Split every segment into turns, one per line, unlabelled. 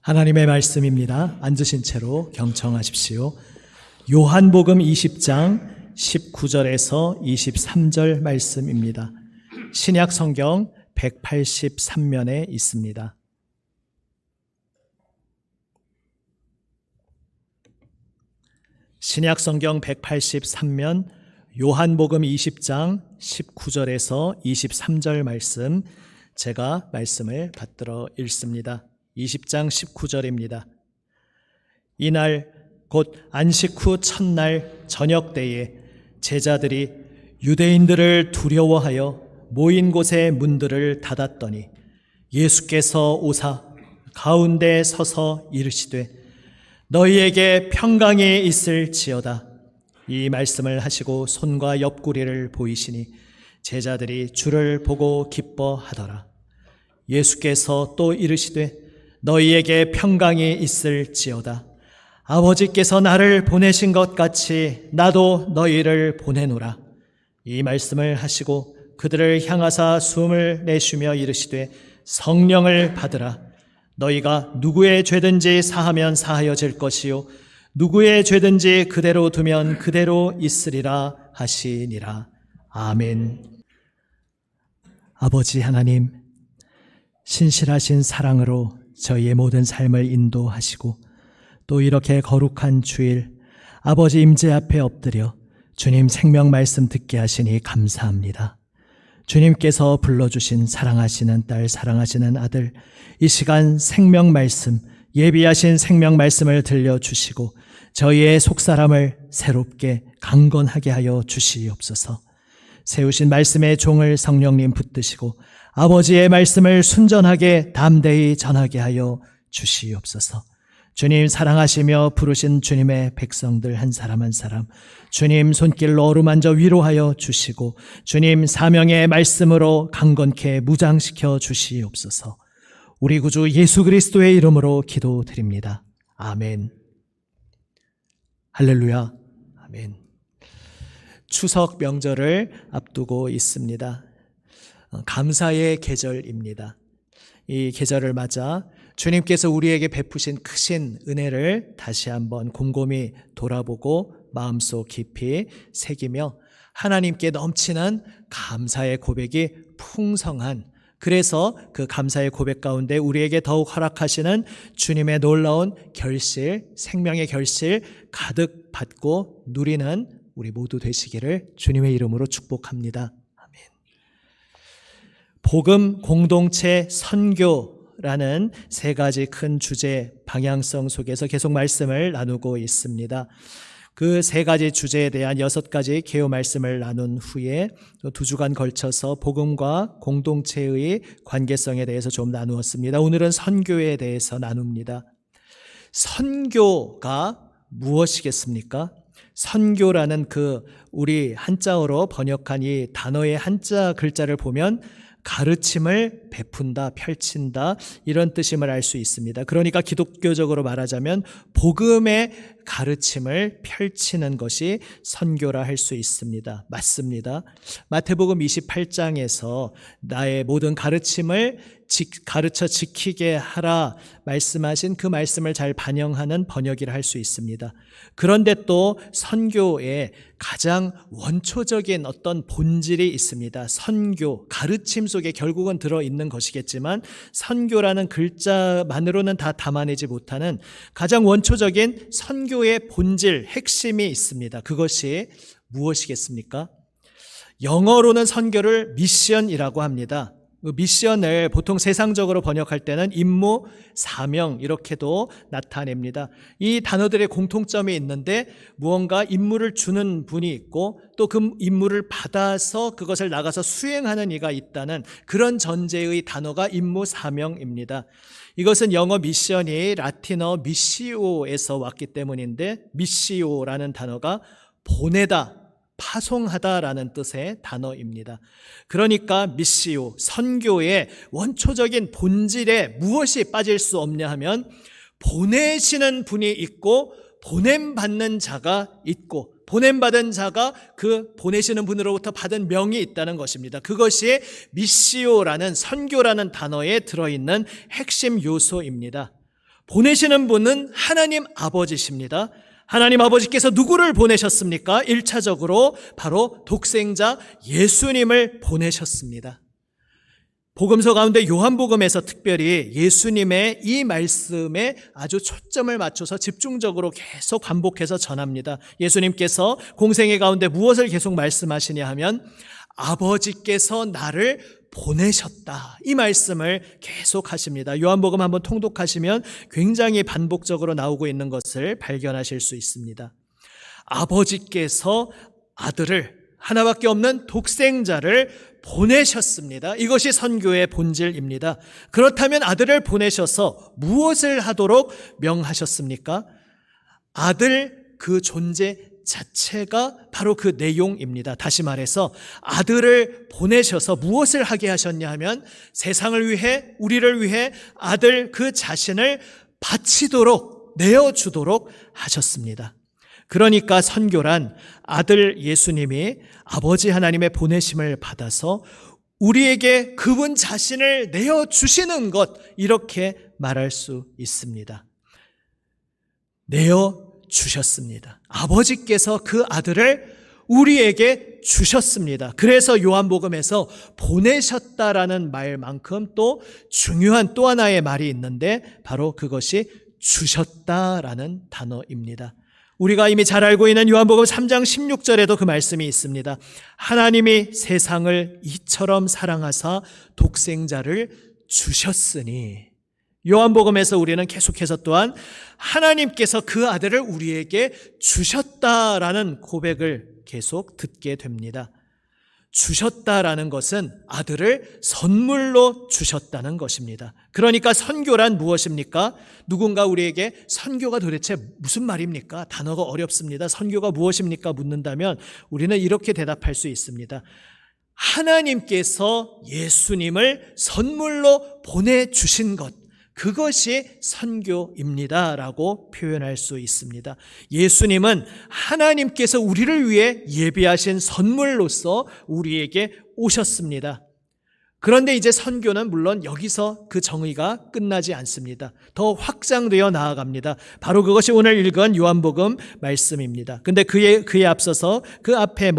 하나님의 말씀입니다. 앉으신 채로 경청하십시오. 요한복음 20장 19절에서 23절 말씀입니다. 신약 성경 183면에 있습니다. 신약 성경 183면 요한복음 20장 19절에서 23절 말씀, 제가 말씀을 받들어 읽습니다. 20장 19절입니다. 이날 곧 안식 후 첫날 저녁 때에 제자들이 유대인들을 두려워하여 모인 곳의 문들을 닫았더니 예수께서 오사 가운데 서서 이르시되 너희에게 평강이 있을지어다. 이 말씀을 하시고 손과 옆구리를 보이시니 제자들이 주를 보고 기뻐하더라. 예수께서 또 이르시되 너희에게 평강이 있을지어다. 아버지께서 나를 보내신 것 같이 나도 너희를 보내노라. 이 말씀을 하시고 그들을 향하사 숨을 내쉬며 이르시되 성령을 받으라. 너희가 누구의 죄든지 사하면 사하여질 것이요 누구의 죄든지 그대로 두면 그대로 있으리라 하시니라. 아멘. 아버지 하나님, 신실하신 사랑으로 저희의 모든 삶을 인도하시고 또 이렇게 거룩한 주일 아버지 임재 앞에 엎드려 주님 생명 말씀 듣게 하시니 감사합니다. 주님께서 불러주신 사랑하시는 딸, 사랑하시는 아들, 이 시간 생명 말씀, 예비하신 생명 말씀을 들려주시고 저희의 속사람을 새롭게 강건하게 하여 주시옵소서. 세우신 말씀의 종을 성령님 붙드시고 아버지의 말씀을 순전하게 담대히 전하게 하여 주시옵소서. 주님 사랑하시며 부르신 주님의 백성들 한 사람 한 사람 주님 손길로 어루만져 위로하여 주시고 주님 사명의 말씀으로 강건케 무장시켜 주시옵소서. 우리 구주 예수 그리스도의 이름으로 기도드립니다. 아멘. 할렐루야. 아멘. 추석 명절을 앞두고 있습니다. 감사의 계절입니다. 이 계절을 맞아 주님께서 우리에게 베푸신 크신 은혜를 다시 한번 곰곰이 돌아보고 마음속 깊이 새기며 하나님께 넘치는 감사의 고백이 풍성한, 그래서 그 감사의 고백 가운데 우리에게 더욱 허락하시는 주님의 놀라운 결실, 생명의 결실 가득 받고 누리는 우리 모두 되시기를 주님의 이름으로 축복합니다. 아멘. 복음 공동체 선교라는 세 가지 큰 주제 방향성 속에서 계속 말씀을 나누고 있습니다. 그 세 가지 주제에 대한 6가지 개요 말씀을 나눈 후에 두 주간 걸쳐서 복음과 공동체의 관계성에 대해서 좀 나누었습니다. 오늘은 선교에 대해서 나눕니다. 선교가 무엇이겠습니까? 선교라는 우리 한자어로 번역한 이 단어의 한자 글자를 보면 가르침을 베푼다, 펼친다, 이런 뜻임을 알 수 있습니다. 그러니까 기독교적으로 말하자면 복음의 가르침을 펼치는 것이 선교라 할 수 있습니다. 맞습니다. 마태복음 28장에서 나의 모든 가르침을 가르쳐 지키게 하라 말씀하신 그 말씀을 잘 반영하는 번역이라 할 수 있습니다. 그런데 또 선교에 가장 원초적인 어떤 본질이 있습니다. 선교, 가르침 속에 결국은 들어있는 것이겠지만 선교라는 글자만으로는 다 담아내지 못하는 가장 원초적인 선교의 본질, 핵심이 있습니다. 그것이 무엇이겠습니까? 영어로는 선교를 미션이라고 합니다. 미션을 보통 세상적으로 번역할 때는 임무, 사명 이렇게도 나타냅니다. 이 단어들의 공통점이 있는데 무언가 임무를 주는 분이 있고 또 그 임무를 받아서 그것을 나가서 수행하는 이가 있다는 그런 전제의 단어가 임무, 사명입니다. 이것은 영어 미션이 라틴어 미시오에서 왔기 때문인데 미시오라는 단어가 보내다, 파송하다라는 뜻의 단어입니다. 그러니까 미시오, 선교의 원초적인 본질에 무엇이 빠질 수 없냐 하면 보내시는 분이 있고 보냄받는 자가 있고 보냄받은 자가 그 보내시는 분으로부터 받은 명이 있다는 것입니다. 그것이 미시오라는 선교라는 단어에 들어있는 핵심 요소입니다. 보내시는 분은 하나님 아버지십니다. 하나님 아버지께서 누구를 보내셨습니까? 1차적으로 바로 독생자 예수님을 보내셨습니다. 복음서 가운데 요한복음에서 특별히 예수님의 이 말씀에 아주 초점을 맞춰서 집중적으로 계속 반복해서 전합니다. 예수님께서 공생애 가운데 무엇을 계속 말씀하시냐 하면 아버지께서 나를 보내셨다. 이 말씀을 계속 하십니다. 요한복음 한번 통독하시면 굉장히 반복적으로 나오고 있는 것을 발견하실 수 있습니다. 아버지께서 아들을, 하나밖에 없는 독생자를 보내셨습니다. 이것이 선교의 본질입니다. 그렇다면 아들을 보내셔서 무엇을 하도록 명하셨습니까? 아들 그 존재 자체가 바로 그 내용입니다. 다시 말해서 아들을 보내셔서 무엇을 하게 하셨냐 하면 세상을 위해, 우리를 위해 아들 그 자신을 바치도록, 내어주도록 하셨습니다. 그러니까 선교란 아들 예수님이 아버지 하나님의 보내심을 받아서 우리에게 그분 자신을 내어주시는 것, 이렇게 말할 수 있습니다. 내어주셨습니다. 아버지께서 그 아들을 우리에게 주셨습니다. 그래서 요한복음에서 보내셨다라는 말만큼 또 중요한 또 하나의 말이 있는데 바로 그것이 주셨다라는 단어입니다. 우리가 이미 잘 알고 있는 요한복음 3장 16절에도 그 말씀이 있습니다. 하나님이 세상을 이처럼 사랑하사 독생자를 주셨으니. 요한복음에서 우리는 계속해서 또한 하나님께서 그 아들을 우리에게 주셨다라는 고백을 계속 듣게 됩니다. 주셨다라는 것은 아들을 선물로 주셨다는 것입니다. 그러니까 선교란 무엇입니까? 누군가 우리에게 선교가 도대체 무슨 말입니까? 단어가 어렵습니다. 선교가 무엇입니까? 묻는다면 우리는 이렇게 대답할 수 있습니다. 하나님께서 예수님을 선물로 보내주신 것, 그것이 선교입니다 라고 표현할 수 있습니다. 예수님은 하나님께서 우리를 위해 예비하신 선물로서 우리에게 오셨습니다. 그런데 이제 선교는 물론 여기서 그 정의가 끝나지 않습니다. 더 확장되어 나아갑니다. 바로 그것이 오늘 읽은 요한복음 말씀입니다. 근데 그에 앞서서 그 앞에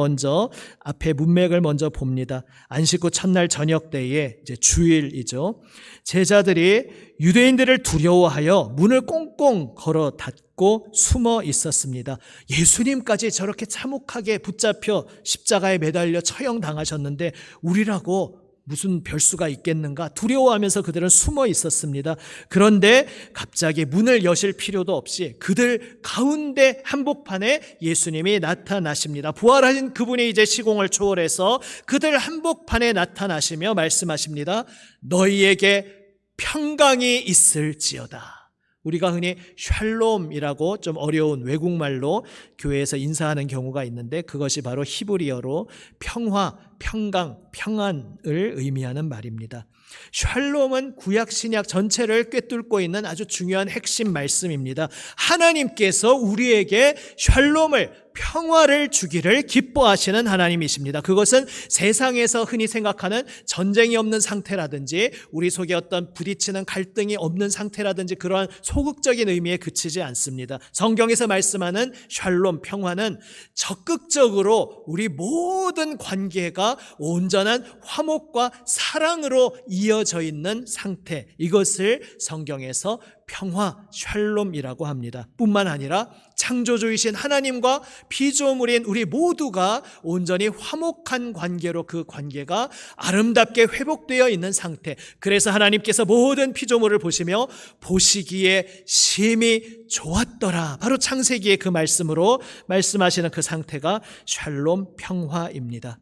문맥을 먼저 봅니다. 안식 후 첫날 저녁 때에 이제 주일이죠. 제자들이 유대인들을 두려워하여 문을 꽁꽁 걸어 닫고 숨어 있었습니다. 예수님까지 저렇게 참혹하게 붙잡혀 십자가에 매달려 처형당하셨는데 우리라고 무슨 별수가 있겠는가 두려워하면서 그들은 숨어 있었습니다. 그런데 갑자기 문을 여실 필요도 없이 그들 가운데 한복판에 예수님이 나타나십니다. 부활하신 그분이 이제 시공을 초월해서 그들 한복판에 나타나시며 말씀하십니다. 너희에게 평강이 있을지어다. 우리가 흔히 샬롬이라고 좀 어려운 외국말로 교회에서 인사하는 경우가 있는데 그것이 바로 히브리어로 평화, 평강, 평안을 의미하는 말입니다. 샬롬은 구약 신약 전체를 꿰뚫고 있는 아주 중요한 핵심 말씀입니다. 하나님께서 우리에게 샬롬을, 평화를 주기를 기뻐하시는 하나님이십니다. 그것은 세상에서 흔히 생각하는 전쟁이 없는 상태라든지 우리 속에 어떤 부딪히는 갈등이 없는 상태라든지 그러한 소극적인 의미에 그치지 않습니다. 성경에서 말씀하는 샬롬, 평화는 적극적으로 우리 모든 관계가 온전한 화목과 사랑으로 이어져 있는 상태, 이것을 성경에서 평화, 샬롬이라고 합니다. 뿐만 아니라 창조주이신 하나님과 피조물인 우리 모두가 온전히 화목한 관계로 그 관계가 아름답게 회복되어 있는 상태. 그래서 하나님께서 모든 피조물을 보시며 보시기에 심히 좋았더라. 바로 창세기의 그 말씀으로 말씀하시는 그 상태가 샬롬, 평화입니다.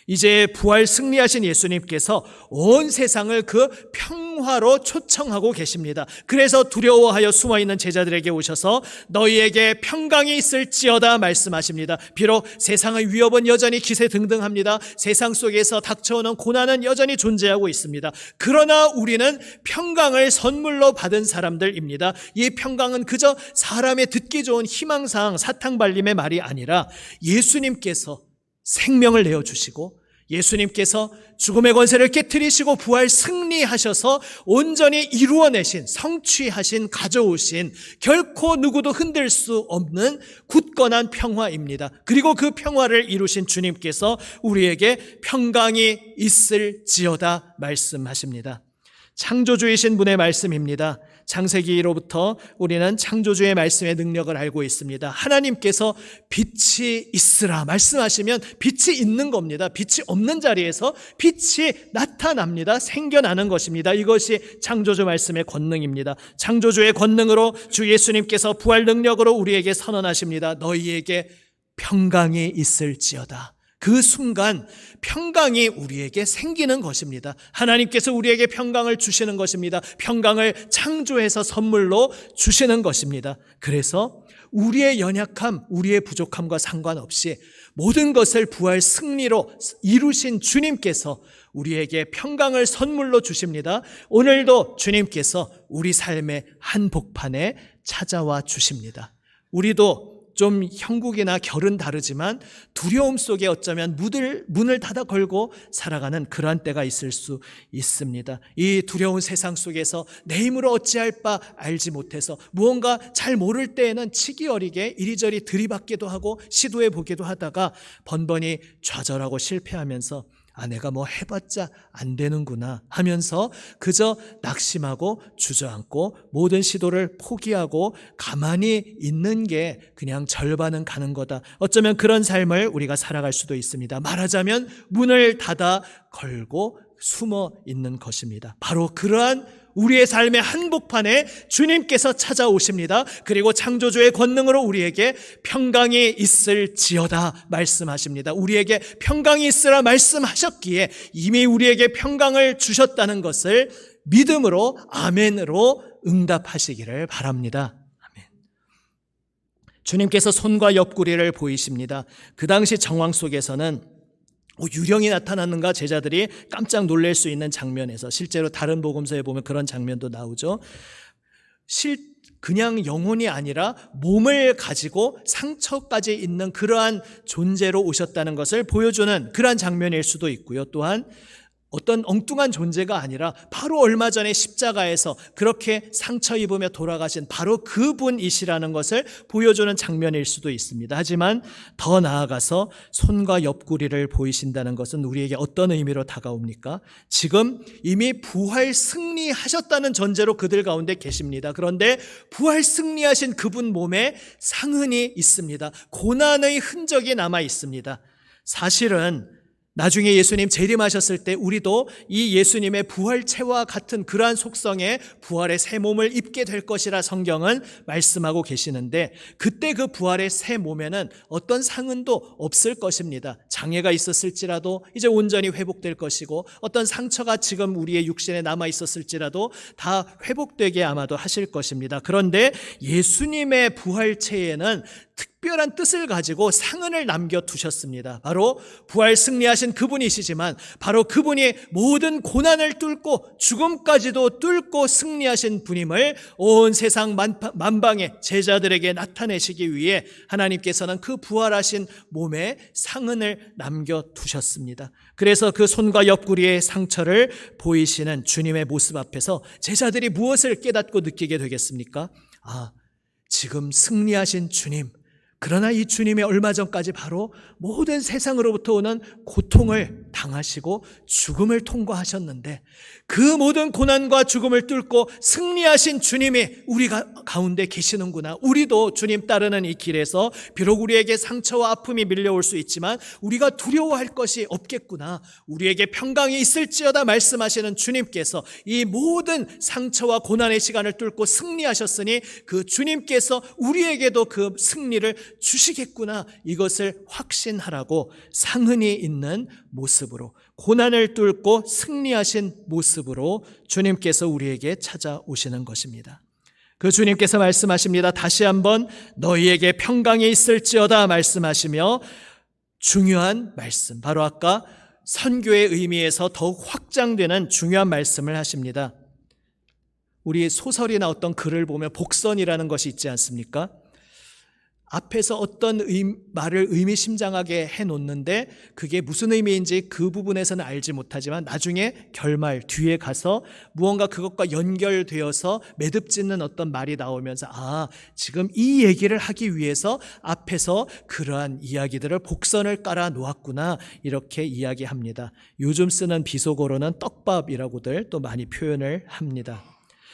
이제 부활 승리하신 예수님께서 온 세상을 그 평화로 초청하고 계십니다. 그래서 두려워하여 숨어있는 제자들에게 오셔서 너희에게 평강이 있을지어다 말씀하십니다. 비록 세상의 위협은 여전히 기세등등합니다. 세상 속에서 닥쳐오는 고난은 여전히 존재하고 있습니다. 그러나 우리는 평강을 선물로 받은 사람들입니다. 이 평강은 그저 사람의 듣기 좋은 희망사항, 사탕발림의 말이 아니라 예수님께서 생명을 내어주시고 예수님께서 죽음의 권세를 깨트리시고 부활 승리하셔서 온전히 이루어내신, 성취하신, 가져오신 결코 누구도 흔들 수 없는 굳건한 평화입니다. 그리고 그 평화를 이루신 주님께서 우리에게 평강이 있을지어다 말씀하십니다. 창조주이신 분의 말씀입니다. 창세기로부터 우리는 창조주의 말씀의 능력을 알고 있습니다. 하나님께서 빛이 있으라 말씀하시면 빛이 있는 겁니다. 빛이 없는 자리에서 빛이 나타납니다. 생겨나는 것입니다. 이것이 창조주 말씀의 권능입니다. 창조주의 권능으로 주 예수님께서 부활 능력으로 우리에게 선언하십니다. 너희에게 평강이 있을지어다. 그 순간 평강이 우리에게 생기는 것입니다. 하나님께서 우리에게 평강을 주시는 것입니다. 평강을 창조해서 선물로 주시는 것입니다. 그래서 우리의 연약함, 우리의 부족함과 상관없이 모든 것을 부활 승리로 이루신 주님께서 우리에게 평강을 선물로 주십니다. 오늘도 주님께서 우리 삶의 한복판에 찾아와 주십니다. 우리도 좀 형국이나 결은 다르지만 두려움 속에 어쩌면 문을 닫아 걸고 살아가는 그러한 때가 있을 수 있습니다. 이 두려운 세상 속에서 내 힘으로 어찌할 바 알지 못해서 무언가 잘 모를 때에는 치기 어리게 이리저리 들이받기도 하고 시도해 보기도 하다가 번번이 좌절하고 실패하면서 내가 뭐 해봤자 안 되는구나 하면서 그저 낙심하고 주저앉고 모든 시도를 포기하고 가만히 있는 게 그냥 절반은 가는 거다. 어쩌면 그런 삶을 우리가 살아갈 수도 있습니다. 말하자면 문을 닫아 걸고 숨어 있는 것입니다. 바로 그러한 우리의 삶의 한복판에 주님께서 찾아오십니다. 그리고 창조주의 권능으로 우리에게 평강이 있을지어다 말씀하십니다. 우리에게 평강이 있으라 말씀하셨기에 이미 우리에게 평강을 주셨다는 것을 믿음으로 아멘으로 응답하시기를 바랍니다. 아멘. 주님께서 손과 옆구리를 보이십니다. 그 당시 정황 속에서는 유령이 나타났는가 제자들이 깜짝 놀랄 수 있는 장면에서 실제로 다른 복음서에 보면 그런 장면도 나오죠. 그냥 영혼이 아니라 몸을 가지고 상처까지 있는 그러한 존재로 오셨다는 것을 보여주는 그러한 장면일 수도 있고요. 또한 어떤 엉뚱한 존재가 아니라 바로 얼마 전에 십자가에서 그렇게 상처 입으며 돌아가신 바로 그분이시라는 것을 보여주는 장면일 수도 있습니다. 하지만 더 나아가서 손과 옆구리를 보이신다는 것은 우리에게 어떤 의미로 다가옵니까? 지금 이미 부활 승리하셨다는 전제로 그들 가운데 계십니다. 그런데 부활 승리하신 그분 몸에 상흔이 있습니다. 고난의 흔적이 남아 있습니다. 사실은 나중에 예수님 재림하셨을 때 우리도 이 예수님의 부활체와 같은 그러한 속성의 부활의 새 몸을 입게 될 것이라 성경은 말씀하고 계시는데 그때 그 부활의 새 몸에는 어떤 상흔도 없을 것입니다. 장애가 있었을지라도 이제 온전히 회복될 것이고 어떤 상처가 지금 우리의 육신에 남아 있었을지라도 다 회복되게 아마도 하실 것입니다. 그런데 예수님의 부활체에는 특별한 뜻을 가지고 상흔을 남겨두셨습니다. 바로 부활 승리하신 그분이시지만 바로 그분이 모든 고난을 뚫고 죽음까지도 뚫고 승리하신 분임을 온 세상 만방의 제자들에게 나타내시기 위해 하나님께서는 그 부활하신 몸에 상흔을 남겨두셨습니다. 그래서 그 손과 옆구리의 상처를 보이시는 주님의 모습 앞에서 제자들이 무엇을 깨닫고 느끼게 되겠습니까? 지금 승리하신 주님, 그러나 이 주님이 얼마 전까지 바로 모든 세상으로부터 오는 고통을 당하시고 죽음을 통과하셨는데 그 모든 고난과 죽음을 뚫고 승리하신 주님이 우리가 가운데 계시는구나. 우리도 주님 따르는 이 길에서 비록 우리에게 상처와 아픔이 밀려올 수 있지만 우리가 두려워할 것이 없겠구나. 우리에게 평강이 있을지어다 말씀하시는 주님께서 이 모든 상처와 고난의 시간을 뚫고 승리하셨으니 그 주님께서 우리에게도 그 승리를 주시겠구나. 이것을 확신하라고 상흔이 있는 모습으로 고난을 뚫고 승리하신 모습으로 주님께서 우리에게 찾아오시는 것입니다. 그 주님께서 말씀하십니다. 다시 한번 너희에게 평강이 있을지어다 말씀하시며 중요한 말씀, 바로 아까 선교의 의미에서 더욱 확장되는 중요한 말씀을 하십니다. 우리 소설이나 어떤 글을 보면 복선이라는 것이 있지 않습니까? 앞에서 어떤 말을 의미심장하게 해놓는데 그게 무슨 의미인지 그 부분에서는 알지 못하지만 나중에 결말 뒤에 가서 무언가 그것과 연결되어서 매듭짓는 어떤 말이 나오면서 지금 이 얘기를 하기 위해서 앞에서 그러한 이야기들을 복선을 깔아 놓았구나 이렇게 이야기합니다. 요즘 쓰는 비속어로는 떡밥이라고들 또 많이 표현을 합니다.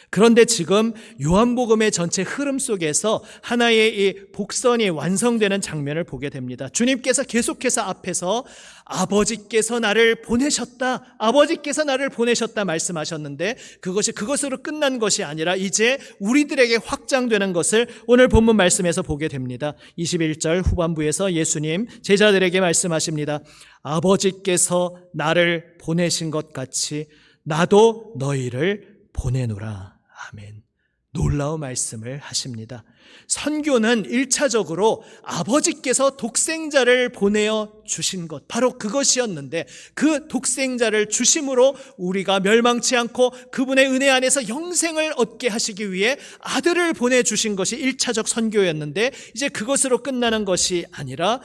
그런데 지금 요한복음의 전체 흐름 속에서 하나의 이 복선이 완성되는 장면을 보게 됩니다. 주님께서 계속해서 앞에서 아버지께서 나를 보내셨다, 아버지께서 나를 보내셨다 말씀하셨는데 그것이 그것으로 끝난 것이 아니라 이제 우리들에게 확장되는 것을 오늘 본문 말씀에서 보게 됩니다. 21절 후반부에서 예수님 제자들에게 말씀하십니다. 아버지께서 나를 보내신 것 같이 나도 너희를 보내노라. 아멘. 놀라운 말씀을 하십니다. 선교는 1차적으로 아버지께서 독생자를 보내어 주신 것, 바로 그것이었는데 그 독생자를 주심으로 우리가 멸망치 않고 그분의 은혜 안에서 영생을 얻게 하시기 위해 아들을 보내주신 것이 1차적 선교였는데 이제 그것으로 끝나는 것이 아니라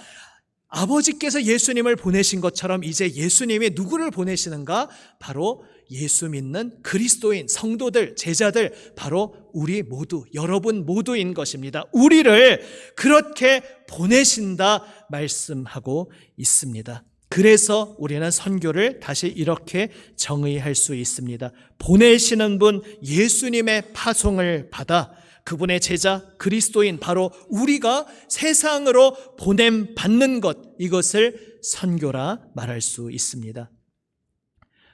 아버지께서 예수님을 보내신 것처럼 이제 예수님이 누구를 보내시는가? 바로 예수 믿는 그리스도인, 성도들, 제자들, 바로 우리 모두, 여러분 모두인 것입니다. 우리를 그렇게 보내신다 말씀하고 있습니다. 그래서 우리는 선교를 다시 이렇게 정의할 수 있습니다. 보내시는 분 예수님의 파송을 받아 그분의 제자 그리스도인 바로 우리가 세상으로 보냄 받는 것, 이것을 선교라 말할 수 있습니다.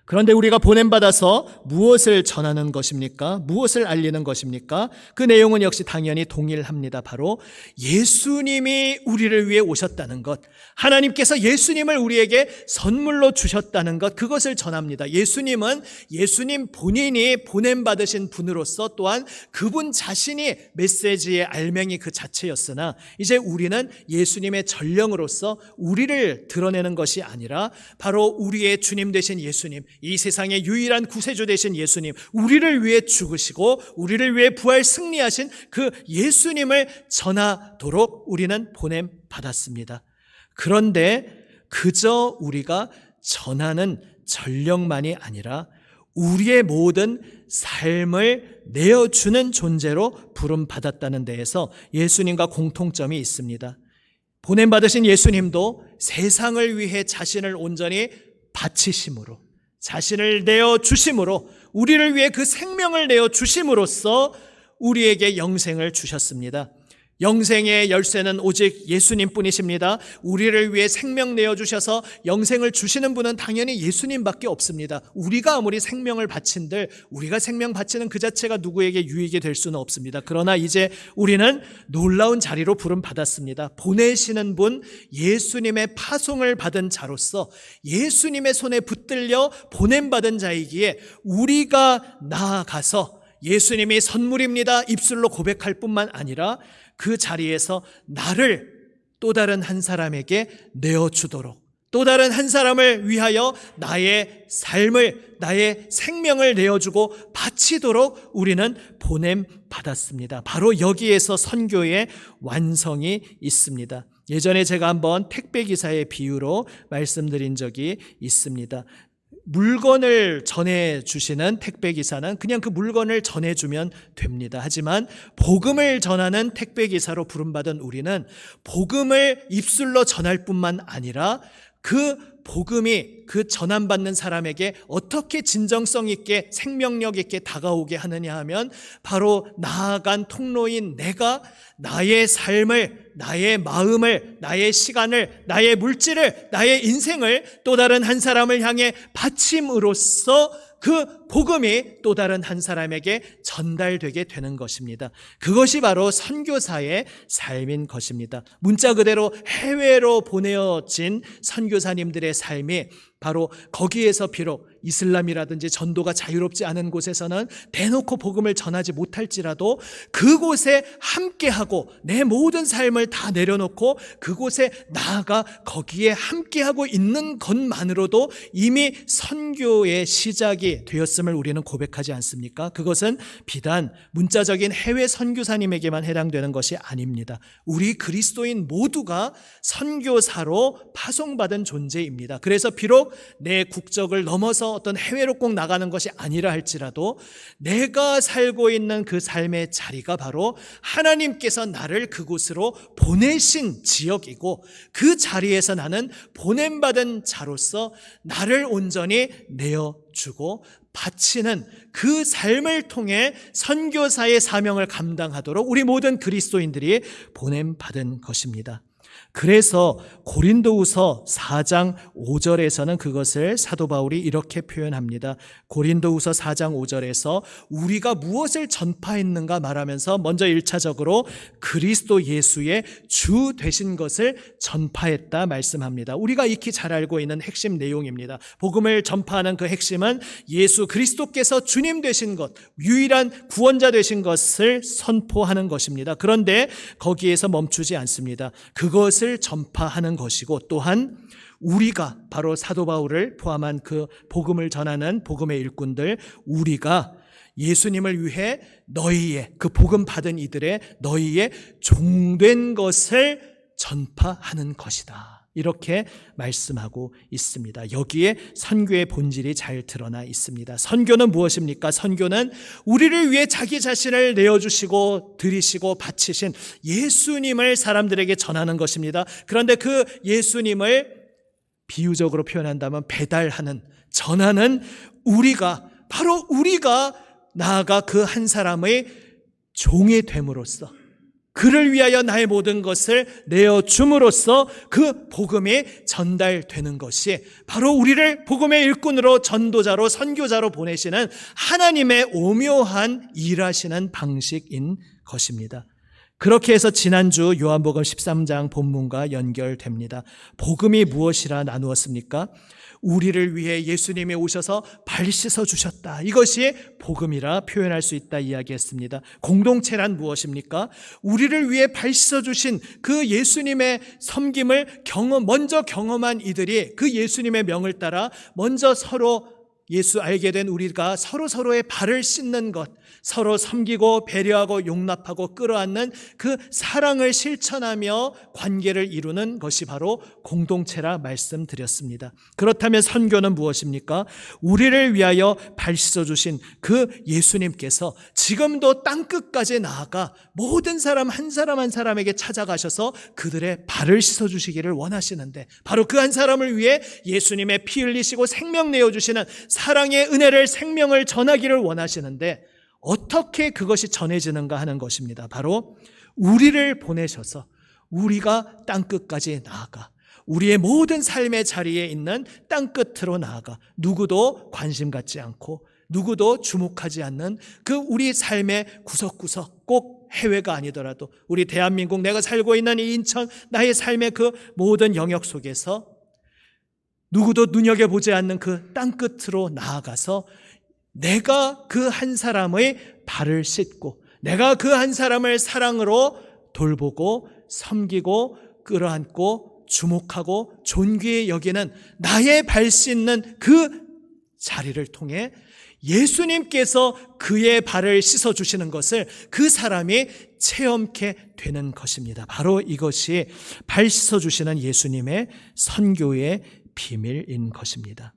그런데 우리가 보냄받아서 무엇을 전하는 것입니까? 무엇을 알리는 것입니까? 그 내용은 역시 당연히 동일합니다. 바로 예수님이 우리를 위해 오셨다는 것, 하나님께서 예수님을 우리에게 선물로 주셨다는 것, 그것을 전합니다. 예수님은 예수님 본인이 보냄받으신 분으로서 또한 그분 자신이 메시지의 알맹이 그 자체였으나 이제 우리는 예수님의 전령으로서 우리를 드러내는 것이 아니라 바로 우리의 주님 되신 예수님, 이 세상의 유일한 구세주 되신 예수님, 우리를 위해 죽으시고 우리를 위해 부활 승리하신 그 예수님을 전하도록 우리는 보냄 받았습니다. 그런데 그저 우리가 전하는 전령만이 아니라 우리의 모든 삶을 내어주는 존재로 부름받았다는 데에서 예수님과 공통점이 있습니다. 보냄받으신 예수님도 세상을 위해 자신을 온전히 바치심으로, 자신을 내어주심으로, 우리를 위해 그 생명을 내어주심으로써 우리에게 영생을 주셨습니다. 영생의 열쇠는 오직 예수님뿐이십니다. 우리를 위해 생명 내어주셔서 영생을 주시는 분은 당연히 예수님밖에 없습니다. 우리가 아무리 생명을 바친들 우리가 생명 바치는 그 자체가 누구에게 유익이 될 수는 없습니다. 그러나 이제 우리는 놀라운 자리로 부름받았습니다. 보내시는 분 예수님의 파송을 받은 자로서 예수님의 손에 붙들려 보냄받은 자이기에 우리가 나아가서 예수님이 선물입니다 입술로 고백할 뿐만 아니라 그 자리에서 나를 또 다른 한 사람에게 내어주도록, 또 다른 한 사람을 위하여 나의 삶을, 나의 생명을 내어주고 바치도록 우리는 보냄 받았습니다. 바로 여기에서 선교의 완성이 있습니다. 예전에 제가 한번 택배기사의 비유로 말씀드린 적이 있습니다. 물건을 전해주시는 택배기사는 그냥 그 물건을 전해주면 됩니다. 하지만 복음을 전하는 택배기사로 부름받은 우리는 복음을 입술로 전할 뿐만 아니라 그 복음이 그 전함받는 사람에게 어떻게 진정성 있게 생명력 있게 다가오게 하느냐 하면 바로 나아간 통로인 내가 나의 삶을, 나의 마음을, 나의 시간을, 나의 물질을, 나의 인생을 또 다른 한 사람을 향해 바침으로써 그 복음이 또 다른 한 사람에게 전달되게 되는 것입니다. 그것이 바로 선교사의 삶인 것입니다. 문자 그대로 해외로 보내어진 선교사님들의 삶이 바로 거기에서 비록 이슬람이라든지 전도가 자유롭지 않은 곳에서는 대놓고 복음을 전하지 못할지라도 그곳에 함께하고 내 모든 삶을 다 내려놓고 그곳에 나아가 거기에 함께하고 있는 것만으로도 이미 선교의 시작이 되었음을 있음을 우리는 고백하지 않습니까? 그것은 비단 문자적인 해외 선교사님에게만 해당되는 것이 아닙니다. 우리 그리스도인 모두가 선교사로 파송받은 존재입니다. 그래서 비록 내 국적을 넘어서 어떤 해외로 꼭 나가는 것이 아니라 할지라도 내가 살고 있는 그 삶의 자리가 바로 하나님께서 나를 그곳으로 보내신 지역이고, 그 자리에서 나는 보냄받은 자로서 나를 온전히 내어주고 바치는 그 삶을 통해 선교사의 사명을 감당하도록 우리 모든 그리스도인들이 보냄받은 것입니다. 그래서 고린도후서 4장 5절에서는 그것을 사도 바울이 이렇게 표현합니다. 고린도후서 4장 5절에서 우리가 무엇을 전파했는가 말하면서 먼저 1차적으로 그리스도 예수의 주 되신 것을 전파했다 말씀합니다. 우리가 익히 잘 알고 있는 핵심 내용입니다. 복음을 전파하는 그 핵심은 예수 그리스도께서 주님 되신 것, 유일한 구원자 되신 것을 선포하는 것입니다. 그런데 거기에서 멈추지 않습니다. 그것을 전파하는 것이고, 또한 우리가, 바로 사도 바울을 포함한 그 복음을 전하는 복음의 일꾼들, 우리가 예수님을 위해 너희의, 그 복음 받은 이들의 너희의 종된 것을 전파하는 것이다, 이렇게 말씀하고 있습니다. 여기에 선교의 본질이 잘 드러나 있습니다. 선교는 무엇입니까? 선교는 우리를 위해 자기 자신을 내어주시고 드리시고 바치신 예수님을 사람들에게 전하는 것입니다. 그런데 그 예수님을 비유적으로 표현한다면 배달하는, 전하는 우리가, 바로 우리가 나아가 그 한 사람의 종이 됨으로써, 그를 위하여 나의 모든 것을 내어줌으로써 그 복음이 전달되는 것이 바로 우리를 복음의 일꾼으로, 전도자로, 선교자로 보내시는 하나님의 오묘한 일하시는 방식인 것입니다. 그렇게 해서 지난주 요한복음 13장 본문과 연결됩니다. 복음이 무엇이라 나누었습니까? 우리를 위해 예수님이 오셔서 발 씻어 주셨다, 이것이 복음이라 표현할 수 있다 이야기했습니다. 공동체란 무엇입니까? 우리를 위해 발 씻어 주신 그 예수님의 섬김을 먼저 경험한 이들이 그 예수님의 명을 따라 먼저 서로 예수 알게 된 우리가 서로의 발을 씻는 것, 서로 섬기고 배려하고 용납하고 끌어안는 그 사랑을 실천하며 관계를 이루는 것이 바로 공동체라 말씀드렸습니다. 그렇다면 선교는 무엇입니까? 우리를 위하여 발 씻어주신 그 예수님께서 지금도 땅끝까지 나아가 모든 사람 한 사람 한 사람에게 찾아가셔서 그들의 발을 씻어주시기를 원하시는데, 바로 그 한 사람을 위해 예수님의 피 흘리시고 생명 내어주시는 사랑의 은혜를, 생명을 전하기를 원하시는데, 어떻게 그것이 전해지는가 하는 것입니다. 바로 우리를 보내셔서 우리가 땅끝까지 나아가, 우리의 모든 삶의 자리에 있는 땅끝으로 나아가, 누구도 관심 갖지 않고 누구도 주목하지 않는 그 우리 삶의 구석구석, 꼭 해외가 아니더라도 우리 대한민국, 내가 살고 있는 이 인천, 나의 삶의 그 모든 영역 속에서 누구도 눈여겨보지 않는 그 땅끝으로 나아가서 내가 그 한 사람의 발을 씻고, 내가 그 한 사람을 사랑으로 돌보고 섬기고 끌어안고 주목하고 존귀히 여기는 나의 발 씻는 그 자리를 통해 예수님께서 그의 발을 씻어주시는 것을 그 사람이 체험케 되는 것입니다. 바로 이것이 발 씻어주시는 예수님의 선교의 비밀인 것입니다.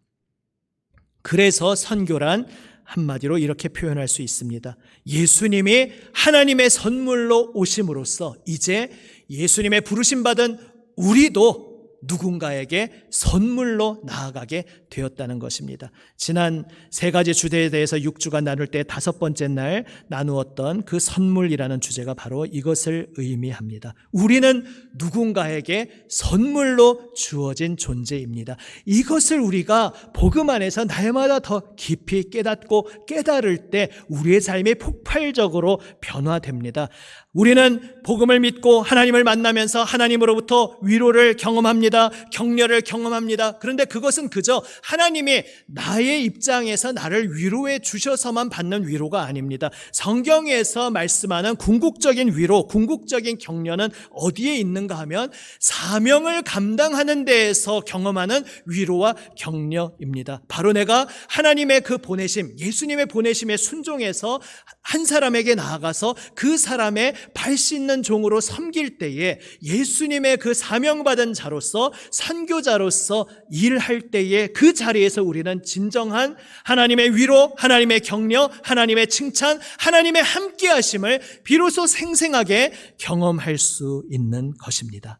그래서 선교란 한마디로 이렇게 표현할 수 있습니다. 예수님이 하나님의 선물로 오심으로써 이제 예수님의 부르심 받은 우리도 누군가에게 선물로 나아가게 되었다는 것입니다. 지난 세 가지 주제에 대해서 6주간 나눌 때 5번째 날 나누었던 그 선물이라는 주제가 바로 이것을 의미합니다. 우리는 누군가에게 선물로 주어진 존재입니다. 이것을 우리가 복음 안에서 날마다 더 깊이 깨닫고 깨달을 때 우리의 삶이 폭발적으로 변화됩니다. 우리는 복음을 믿고 하나님을 만나면서 하나님으로부터 위로를 경험합니다. 받습니다. 격려를 경험합니다. 그런데 그것은 그저 하나님이 나의 입장에서 나를 위로해 주셔서만 받는 위로가 아닙니다. 성경에서 말씀하는 궁극적인 위로, 궁극적인 격려는 어디에 있는가 하면 사명을 감당하는 데에서 경험하는 위로와 격려입니다. 바로 내가 하나님의 그 보내심, 예수님의 보내심에 순종해서 한 사람에게 나아가서 그 사람의 발 씻는 종으로 섬길 때에 예수님의 그 사명받은 자로서 선교자로서 일할 때에 그 자리에서 우리는 진정한 하나님의 위로, 하나님의 격려, 하나님의 칭찬, 하나님의 함께하심을 비로소 생생하게 경험할 수 있는 것입니다.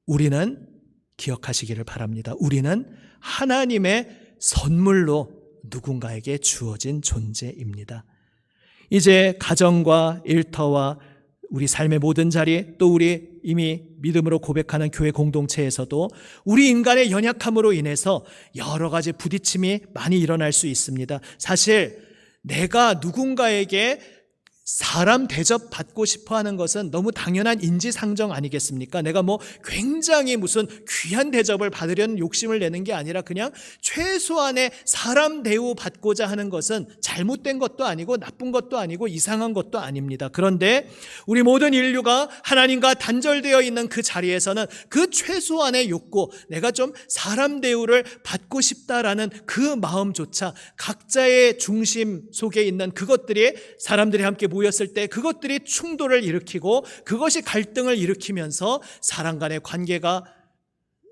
우리는 기억하시기를 바랍니다. 우리는 하나님의 선물로 누군가에게 주어진 존재입니다. 이제 가정과 일터와 우리 삶의 모든 자리, 또 우리 이미 믿음으로 고백하는 교회 공동체에서도 우리 인간의 연약함으로 인해서 여러 가지 부딪힘이 많이 일어날 수 있습니다. 사실 내가 누군가에게 사람 대접 받고 싶어 하는 것은 너무 당연한 인지상정 아니겠습니까? 내가 굉장히 무슨 귀한 대접을 받으려는 욕심을 내는 게 아니라 그냥 최소한의 사람 대우 받고자 하는 것은 잘못된 것도 아니고 나쁜 것도 아니고 이상한 것도 아닙니다. 그런데 우리 모든 인류가 하나님과 단절되어 있는 그 자리에서는 그 최소한의 욕구, 내가 좀 사람 대우를 받고 싶다라는 그 마음조차 각자의 중심 속에 있는 그것들이 사람들이 함께 모였을 때 그것들이 충돌을 일으키고 그것이 갈등을 일으키면서 사람 간의 관계가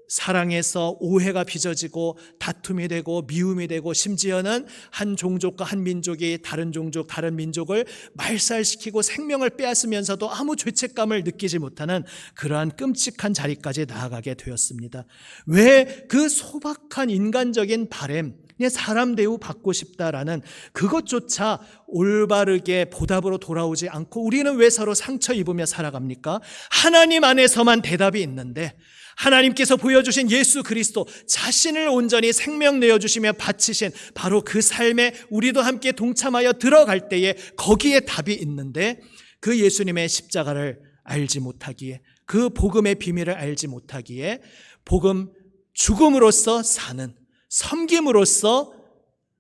사랑에서 오해가 빚어지고 다툼이 되고 미움이 되고 심지어는 한 종족과 한 민족이 다른 종족, 다른 민족을 말살시키고 생명을 빼앗으면서도 아무 죄책감을 느끼지 못하는 그러한 끔찍한 자리까지 나아가게 되었습니다. 왜 그 소박한 인간적인 바램, 사람 대우 받고 싶다라는 그것조차 올바르게 보답으로 돌아오지 않고 우리는 왜 서로 상처 입으며 살아갑니까? 하나님 안에서만 대답이 있는데 하나님께서 보여주신 예수 그리스도 자신을 온전히 생명 내어주시며 바치신 바로 그 삶에 우리도 함께 동참하여 들어갈 때에 거기에 답이 있는데 그 예수님의 십자가를 알지 못하기에, 그 복음의 비밀을 알지 못하기에 복음 죽음으로써 사는, 섬김으로써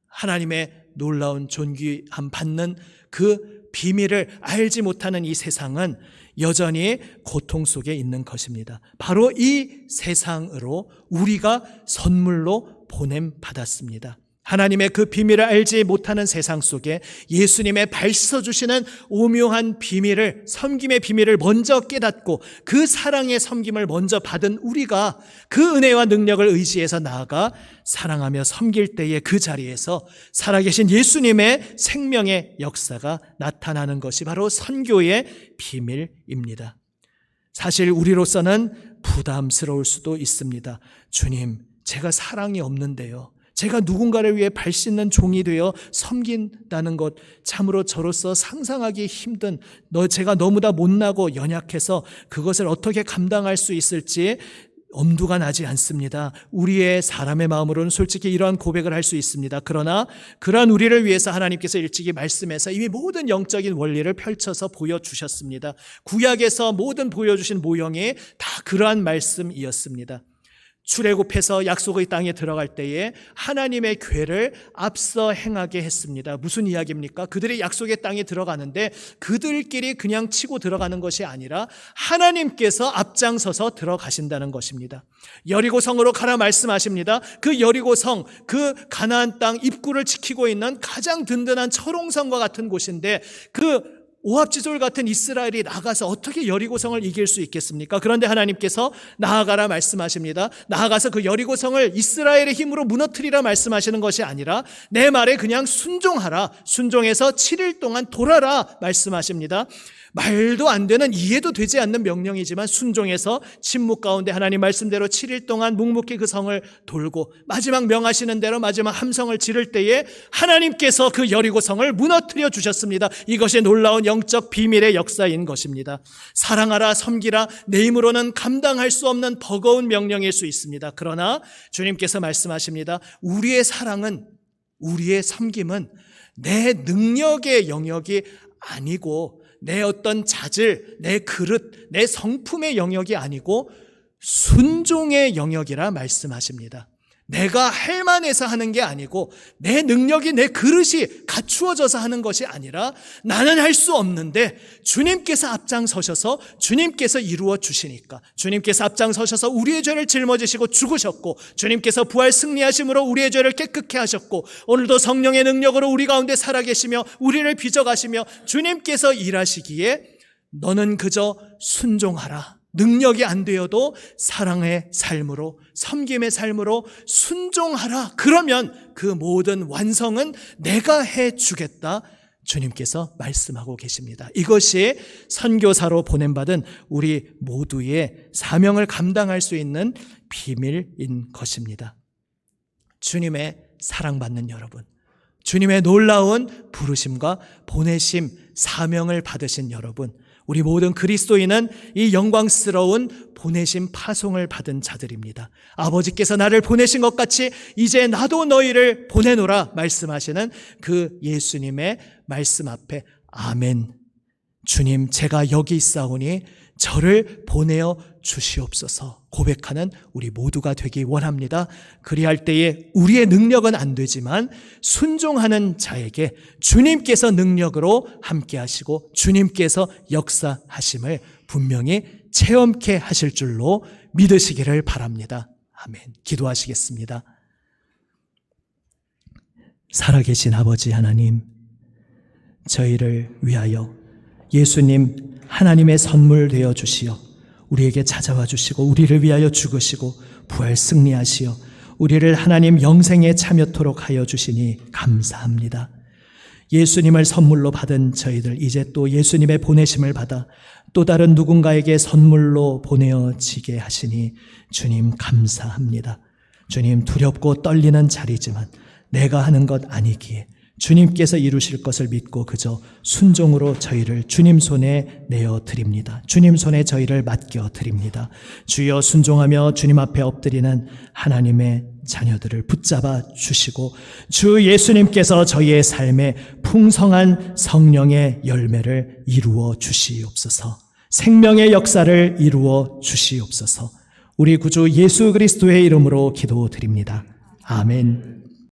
하나님의 놀라운 존귀함 받는 그 비밀을 알지 못하는 이 세상은 여전히 고통 속에 있는 것입니다. 바로 이 세상으로 우리가 선물로 보냄받았습니다. 하나님의 그 비밀을 알지 못하는 세상 속에 예수님의 발 씻어주시는 오묘한 비밀을, 섬김의 비밀을 먼저 깨닫고 그 사랑의 섬김을 먼저 받은 우리가 그 은혜와 능력을 의지해서 나아가 사랑하며 섬길 때에 그 자리에서 살아계신 예수님의 생명의 역사가 나타나는 것이 바로 선교의 비밀입니다. 사실 우리로서는 부담스러울 수도 있습니다. 주님, 제가 사랑이 없는데요. 제가 누군가를 위해 발 씻는 종이 되어 섬긴다는 것, 참으로 저로서 상상하기 힘든, 제가 너무나 못나고 연약해서 그것을 어떻게 감당할 수 있을지 엄두가 나지 않습니다. 우리의 사람의 마음으로는 솔직히 이러한 고백을 할 수 있습니다. 그러나 그러한 우리를 위해서 하나님께서 일찍이 말씀에서 이미 모든 영적인 원리를 펼쳐서 보여주셨습니다. 구약에서 모든 보여주신 모형이 다 그러한 말씀이었습니다. 출애굽해서 약속의 땅에 들어갈 때에 하나님의 궤를 앞서 행하게 했습니다. 무슨 이야기입니까? 그들이 약속의 땅에 들어가는데 그들끼리 그냥 치고 들어가는 것이 아니라 하나님께서 앞장서서 들어가신다는 것입니다. 여리고성으로 가라 말씀하십니다. 그 여리고성, 그 가나안 땅 입구를 지키고 있는 가장 든든한 철옹성과 같은 곳인데 그 오합지졸 같은 이스라엘이 나가서 어떻게 여리고성을 이길 수 있겠습니까? 그런데 하나님께서 나아가라 말씀하십니다. 나아가서 그 여리고성을 이스라엘의 힘으로 무너뜨리라 말씀하시는 것이 아니라 내 말에 그냥 순종하라, 순종해서 7일 동안 돌아라 말씀하십니다. 말도 안 되는, 이해도 되지 않는 명령이지만 순종해서 침묵 가운데 하나님 말씀대로 7일 동안 묵묵히 그 성을 돌고 마지막 명하시는 대로 마지막 함성을 지를 때에 하나님께서 그 여리고성을 무너뜨려 주셨습니다. 이것이 놀라운 영적 비밀의 역사인 것입니다. 사랑하라, 섬기라, 내 힘으로는 감당할 수 없는 버거운 명령일 수 있습니다. 그러나 주님께서 말씀하십니다. 우리의 사랑은, 우리의 섬김은 내 능력의 영역이 아니고 내 어떤 자질, 내 그릇, 내 성품의 영역이 아니고 순종의 영역이라 말씀하십니다. 내가 할 만해서 하는 게 아니고 내 능력이 내 그릇이 갖추어져서 하는 것이 아니라 나는 할 수 없는데 주님께서 앞장서셔서 주님께서 이루어 주시니까, 주님께서 앞장서셔서 우리의 죄를 짊어지시고 죽으셨고, 주님께서 부활 승리하심으로 우리의 죄를 깨끗게 하셨고, 오늘도 성령의 능력으로 우리 가운데 살아계시며 우리를 빚어가시며 주님께서 일하시기에 너는 그저 순종하라. 능력이 안 되어도 사랑의 삶으로, 섬김의 삶으로 순종하라. 그러면 그 모든 완성은 내가 해주겠다. 주님께서 말씀하고 계십니다. 이것이 선교사로 보냄받은 우리 모두의 사명을 감당할 수 있는 비밀인 것입니다. 주님의 사랑받는 여러분, 주님의 놀라운 부르심과 보내심, 사명을 받으신 여러분, 우리 모든 그리스도인은 이 영광스러운 보내심 파송을 받은 자들입니다. 아버지께서 나를 보내신 것 같이 이제 나도 너희를 보내노라 말씀하시는 그 예수님의 말씀 앞에 아멘. 주님, 제가 여기 있사오니 저를 보내어 주시옵소서 고백하는 우리 모두가 되기 원합니다. 그리할 때에 우리의 능력은 안 되지만 순종하는 자에게 주님께서 능력으로 함께 하시고 주님께서 역사하심을 분명히 체험케 하실 줄로 믿으시기를 바랍니다. 아멘. 기도하시겠습니다. 살아계신 아버지 하나님, 저희를 위하여 예수님 하나님의 선물 되어 주시어 우리에게 찾아와 주시고 우리를 위하여 죽으시고 부활 승리하시어 우리를 하나님 영생에 참여토록 하여 주시니 감사합니다. 예수님을 선물로 받은 저희들 이제 또 예수님의 보내심을 받아 또 다른 누군가에게 선물로 보내어지게 하시니 주님 감사합니다. 주님, 두렵고 떨리는 자리지만 내가 하는 것 아니기에 주님께서 이루실 것을 믿고 그저 순종으로 저희를 주님 손에 내어드립니다. 주님 손에 저희를 맡겨드립니다. 주여, 순종하며 주님 앞에 엎드리는 하나님의 자녀들을 붙잡아 주시고 주 예수님께서 저희의 삶에 풍성한 성령의 열매를 이루어 주시옵소서. 생명의 역사를 이루어 주시옵소서. 우리 구주 예수 그리스도의 이름으로 기도드립니다. 아멘.